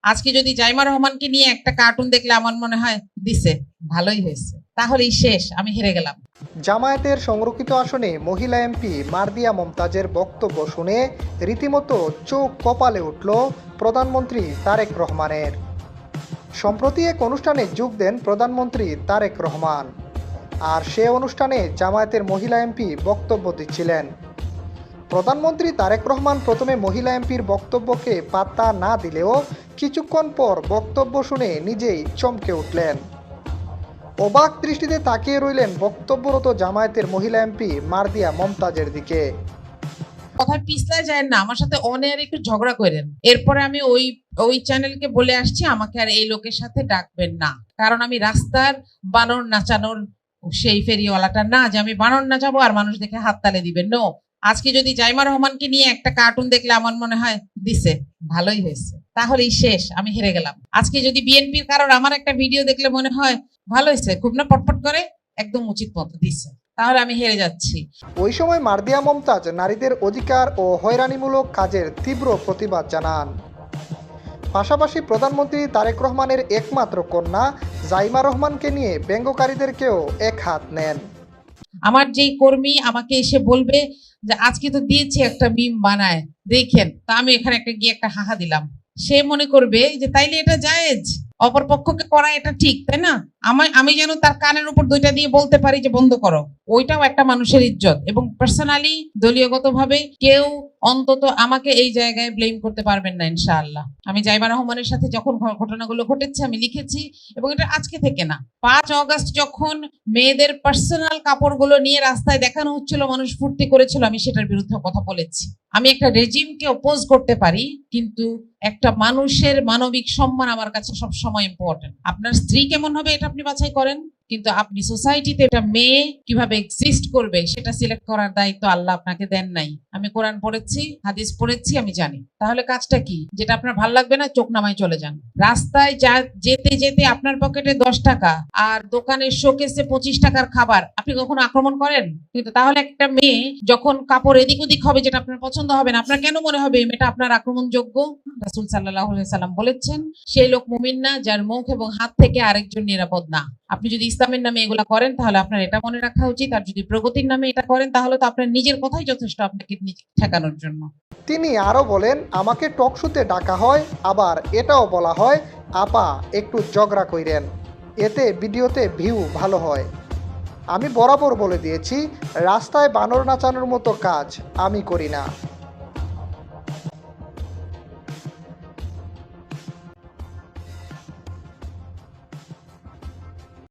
আজকে যদি জাইমা রহমানকে নিয়ে একটা কার্টুন দেখলে আমার মনে হয় দিছে, ভালোই হয়েছে, তাহলেই শেষ, আমি হেরে গেলাম। জামায়াতের সংরক্ষিত আসনে মহিলা এমপি মারদিয়া মমতাজের বক্তব্য শুনে রীতিমতো চোখ কপালে উঠল প্রধানমন্ত্রী তারেক রহমানের। সম্প্রতি এক অনুষ্ঠানে যোগ দেন প্রধানমন্ত্রী তারেক রহমান, আর সে অনুষ্ঠানে জামায়াতের মহিলা এমপি বক্তব্য দিচ্ছিলেন। প্রধানমন্ত্রী তারেক রহমান প্রথমে মহিলা এমপির বক্তব্যকে পাত্তা না দিলেও কিছুক্ষণ পর বক্তব্য শুনে নিজেই চমকে উঠলেন। অবাক দৃষ্টিতে তাকিয়ে রইলেন বক্তব্যরত জামায়াতের মহিলা এমপি মারদিয়া মমতাজের দিকে। কথায় পিছলায় যায় না, আমার সাথে অনেক একটু ঝগড়া করেন, এরপরে আমি ওই চ্যানেলকে বলে আসছি আমাকে আর এই লোকের সাথে ডাকবেন না, কারণ আমি রাস্তার বানর নাচানোর সেই ফেরিওয়ালাটা না যে আমি বানর নাচাবো আর মানুষ দেখে হাততালি দিবেন। নো, আজকে যদি জাইমা রহমানকে নিয়ে একটা কার্টুন দেখলে আমার মনে হয় দিছে, ভালোই হয়েছে, তাহলেই শেষ, আমি হেরে গেলাম। আজকে যদি বিএনপির কারোর আমার একটা ভিডিও দেখলে মনে হয় ভালো হয়েছে, খুব না পটপট করে, একদম উচিত মতো দিছে, তাহলে আমি হেরে যাচ্ছি। ওই সময় মারদিয়া মমতাজ নারীদের অধিকার ও হয়রানিমূলক কাজের তীব্র প্রতিবাদ জানান। পাশাপাশি প্রধানমন্ত্রী তারেক রহমানের একমাত্র কন্যা জাইমা রহমানকে নিয়ে ব্যঙ্গকারীদেরকেও এক হাত নেন। আমার যেই কর্মী আমাকে এসে বলবে যে আজকে তো দিয়েছি একটা মিম বানায় দেখেন, তা আমি এখানে একটা গিয়ে একটা হাহা দিলাম, সে মনে করবে যে তাইলে এটা জায়েজ, অপর পক্ষকে করা এটা ঠিক, তাই না? আমি যেন তার কানের উপর দুইটা দিয়ে বলতে পারি যে বন্ধ করো, ওইটাও একটা মানুষের ইজ্জত। এবং পার্সোনালি দলীয়গতভাবে কেউ অন্তত আমাকে এই জায়গায় ব্লেম করতে পারবেন না ইনশাআল্লাহ। আমি জাইমা রহমানের সাথে যখন ঘটনাগুলো ঘটেছে আমি লিখেছি, এবং এটা আজকে থেকে না, 5 অগস্ট যখন মেয়েদের পার্সোনাল কাপড়গুলো নিয়ে রাস্তায় দেখানো হচ্ছিল, মানুষ ফুর্তি করেছিল, আমি সেটার বিরুদ্ধে কথা বলেছি। আমি একটা রেজিমকে অপোজ করতে পারি, কিন্তু একটা মানুষের মানবিক সম্মান আমার কাছে সব সময় ইম্পর্টেন্ট। আপনার স্ত্রী কেমন হবে এটা আপনি বাছাই করেন, কিন্তু আপনি সোসাইটিতে একটা মেয়ে কিভাবে এক্সিস্ট করবে সেটা সিলেক্ট করার দায়িত্ব আল্লাহ আপনাকে দেন নাই। আমি কোরআন পড়েছি, হাদিস পড়েছি, আমি জানি। তাহলে কাজটা কি? যেটা আপনার ভালো লাগবে না চোখ নামায় চলে যান। রাস্তায় যেতে যেতে আপনার পকেটে 10 টাকা আর দোকানের শোকেসে 25 টাকার খাবার, আপনি কখনো আক্রমণ করেন? কিন্তু তাহলে একটা মেয়ে যখন কাপড় এদিক ওদিক হবে যেটা আপনার পছন্দ হবে না, আপনার কেন মনে হবে এই মেয়েটা আপনার আক্রমণযোগ্য? রাসূল সাল্লাল্লাহু আলাইহি সাল্লাম বলেছেন, সেই লোক মুমিন না যার মুখ এবং হাত থেকে আরেকজন নিরাপদ না। আপনি যদি ইসলামের নামে এগুলা করেন তাহলে আপনার এটা মনে রাখা উচিত, আর যদি প্রগতির নামে এটা করেন তাহলে তো আপনার নিজের কথাই যথেষ্ট আপনাকে ঠেকানোর জন্য। তিনি আরও বলেন, আমাকে টকশোতে ডাকা হয়, আবার এটাও বলা হয় আপা একটু ঝগড়া কইরেন, এতে ভিডিওতে ভিউ ভালো হয়। আমি বরাবর বলে দিয়েছি রাস্তায় বানর নাচানোর মতো কাজ আমি করি না।